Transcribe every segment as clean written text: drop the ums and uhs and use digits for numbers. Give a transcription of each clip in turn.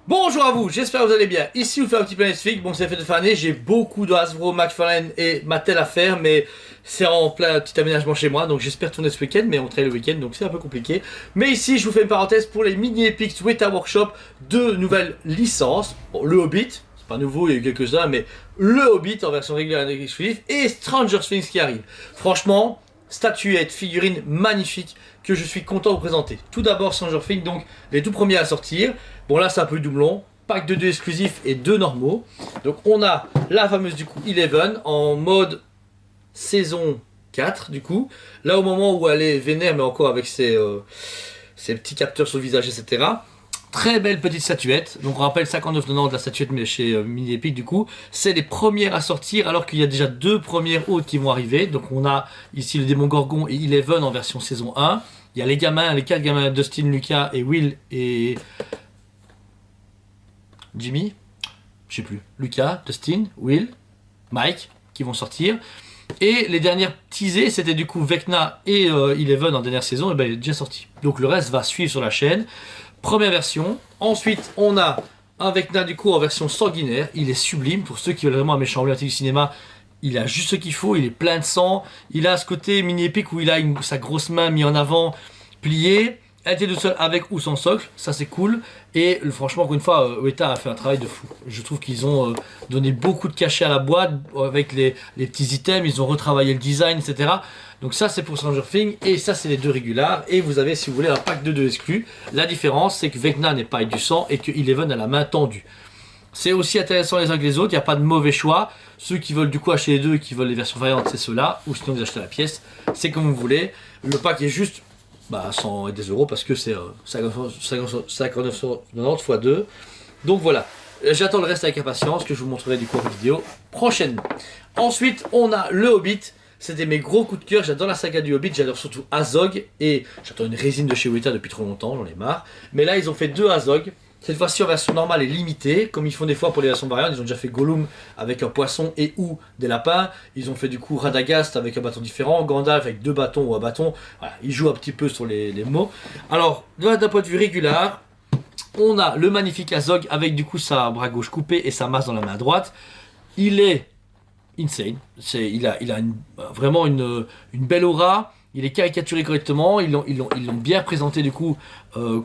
Bonjour à vous, j'espère que vous allez bien. Ici, vous faites un petit peu Netflix. Bon, c'est fait de fin d'année. J'ai beaucoup de Hasbro, McFarlane et Mattel à faire, mais c'est en plein petit aménagement chez moi. Donc, j'espère tourner ce week-end, mais on travaille le week-end, donc c'est un peu compliqué. Mais ici, je vous fais une parenthèse pour les mini Epics Weta Workshop, deux nouvelles licences. Bon, le Hobbit, c'est pas nouveau, il y a eu quelques-uns, mais le Hobbit en version régulière et exclusive, et Stranger Things qui arrive. Franchement, statuettes, figurines magnifiques que je suis content de vous présenter. Tout d'abord Stranger Things, donc les tout premiers à sortir. Bon là c'est un peu doublon, pack de 2 exclusifs et 2 normaux. Donc on a la fameuse du coup Eleven en mode saison 4 du coup. Là au moment où elle est vénère mais encore avec ses petits capteurs sur le visage etc. Très belle petite statuette. Donc on rappelle 59,90 de la statuette mais chez Mini Epic du coup. C'est les premières à sortir alors qu'il y a déjà deux premières autres qui vont arriver. Donc on a ici le démon Gorgon et Eleven en version saison 1. Il y a les gamins, les 4 gamins Dustin, Lucas et Will et Jimmy. Je sais plus. Lucas, Dustin, Will, Mike qui vont sortir. Et les dernières teasées, c'était du coup Vecna et Eleven en dernière saison, et ben il est déjà sorti. Donc le reste va suivre sur la chaîne. Première version. Ensuite, on a un Vecna du coup en version sanguinaire. Il est sublime pour ceux qui veulent vraiment un méchant emblématique du cinéma. Il a juste ce qu'il faut. Il est plein de sang. Il a ce côté mini épique où il a sa grosse main mise en avant, pliée. Elle était tout seul avec ou sans socle, ça c'est cool. Et franchement, encore une fois, Weta a fait un travail de fou. Je trouve qu'ils ont donné beaucoup de cachet à la boîte avec les petits items, ils ont retravaillé le design, etc. Donc ça c'est pour Stranger Things et ça c'est les deux régulars. Et vous avez, si vous voulez, un pack de deux exclus. La différence c'est que Vecna n'est pas avec du sang et que Eleven a la main tendue. C'est aussi intéressant les uns que les autres, il n'y a pas de mauvais choix. Ceux qui veulent du coup acheter les deux et qui veulent les versions variantes, c'est ceux-là. Ou sinon vous achetez la pièce, c'est comme vous voulez. Le pack est juste 100 et des euros parce que c'est 59,90 x 2. Donc voilà, j'attends le reste avec impatience que je vous montrerai du coup en vidéo prochaine. Ensuite, on a le Hobbit. C'était mes gros coups de cœur. J'adore la saga du Hobbit. J'adore surtout Azog. Et j'attends une résine de chez Weta depuis trop longtemps. J'en ai marre. Mais là, ils ont fait deux Azog. Cette fois-ci en version normale et limitée, comme ils font des fois pour les versions variantes. Ils ont déjà fait Gollum avec un poisson et ou des lapins. Ils ont fait du coup Radagast avec un bâton différent, Gandalf avec deux bâtons ou un bâton. Voilà, ils jouent un petit peu sur les mots. Alors, d'un point de vue régulier, on a le magnifique Azog avec du coup sa bras gauche coupé et sa masse dans la main droite. Il est insane. Il a vraiment une belle aura. Il est caricaturé correctement. Ils l'ont bien présenté du coup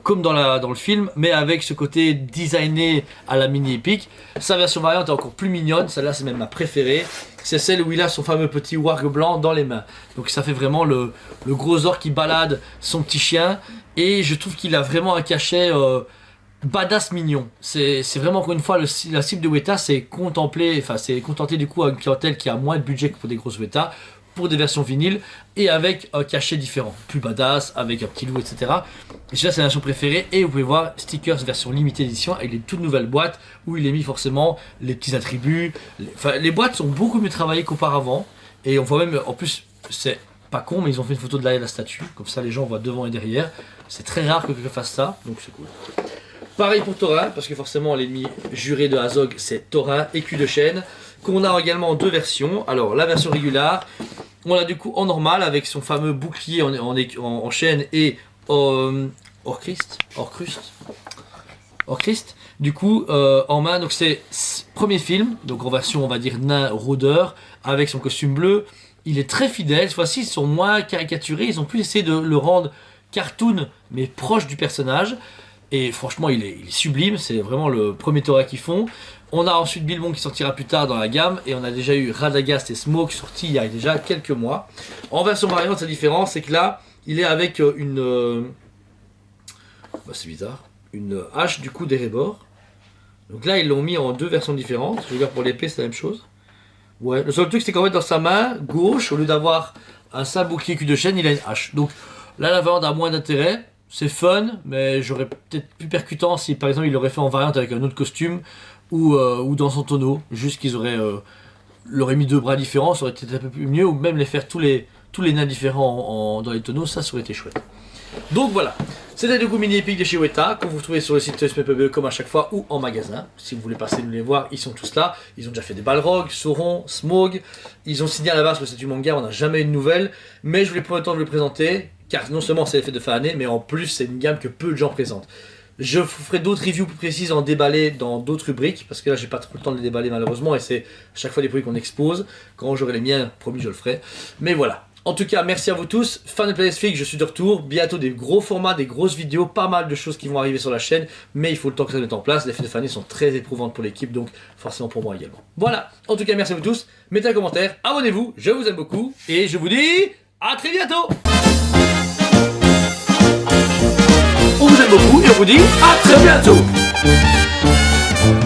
comme dans le film, mais avec ce côté designé à la mini épique. Sa version variante est encore plus mignonne. Celle-là, c'est même ma préférée. C'est celle où il a son fameux petit warg blanc dans les mains. Donc ça fait vraiment le gros orc qui balade son petit chien. Et je trouve qu'il a vraiment un cachet badass mignon. C'est vraiment encore une fois la cible de Weta, c'est contenter du coup à une clientèle qui a moins de budget que pour des grosses Weta, pour des versions vinyles et avec un cachet différent, plus badass, avec un petit loup, etc. Et ça c'est la version préférée et vous pouvez voir stickers version limitée édition avec les toutes nouvelles boîtes où il est mis forcément les petits attributs. Les boîtes sont beaucoup mieux travaillées qu'auparavant et on voit même en plus c'est pas con mais ils ont fait une photo de l'arrière de la statue, comme ça les gens voient devant et derrière. C'est très rare que quelqu'un fasse ça, donc c'est cool. Pareil pour Thorin, parce que forcément l'ennemi juré de Azog c'est Thorin, écu de chêne, qu'on a également en deux versions. Alors la version régulière, on l'a du coup en normal avec son fameux bouclier en chêne et Orchrist, du coup en main. Donc c'est premier film, donc en version on va dire nain rôdeur, avec son costume bleu. Il est très fidèle, cette fois-ci ils sont moins caricaturés, ils ont pu essayer de le rendre cartoon mais proche du personnage. Et franchement, il est sublime, c'est vraiment le premier Torah qu'ils font. On a ensuite Bilbon qui sortira plus tard dans la gamme, et on a déjà eu Radagast et Smoke sortis il y a déjà quelques mois. En version variante, la différence, c'est que là, il est avec c'est bizarre, une hache du coup d'Erebor. Donc là, ils l'ont mis en deux versions différentes. Je veux dire, pour l'épée, c'est la même chose. Ouais, le seul truc, c'est qu'en fait, dans sa main gauche, au lieu d'avoir un simple bouclier cul de chêne, il a une hache. Donc là, la variante a moins d'intérêt. C'est fun, mais j'aurais peut-être plus percutant si par exemple il l'aurait fait en variante avec un autre costume ou dans son tonneau. Juste qu'ils l'auraient mis deux bras différents, ça aurait été un peu plus mieux, ou même les faire tous les nains différents dans les tonneaux, ça aurait été chouette. Donc voilà, c'était du coup mini épique de chez Weta, que vous trouvez sur le site SPPB comme à chaque fois ou en magasin. Si vous voulez passer nous les voir, ils sont tous là. Ils ont déjà fait des Balrog, Sauron, Smaug. Ils ont signé à la base le statut manga, on n'a jamais eu de nouvelles. Mais je voulais prendre le temps de le présenter, car non seulement c'est l'effet de fin d'année, mais en plus c'est une gamme que peu de gens présentent. Je vous ferai d'autres reviews plus précises en déballé dans d'autres rubriques, parce que là j'ai pas trop le temps de les déballer malheureusement, et c'est chaque fois des produits qu'on expose. Quand j'aurai les miens, promis je le ferai. Mais voilà. En tout cas, merci à vous tous. Fan de PlayStation, je suis de retour. Bientôt des gros formats, des grosses vidéos, pas mal de choses qui vont arriver sur la chaîne. Mais il faut le temps que ça se mette en place. Les fêtes de fin d'année sont très éprouvantes pour l'équipe, donc forcément pour moi également. Voilà. En tout cas, merci à vous tous. Mettez un commentaire, abonnez-vous. Je vous aime beaucoup. Et je vous dis à très bientôt. On vous aime beaucoup et on vous dit à très bientôt.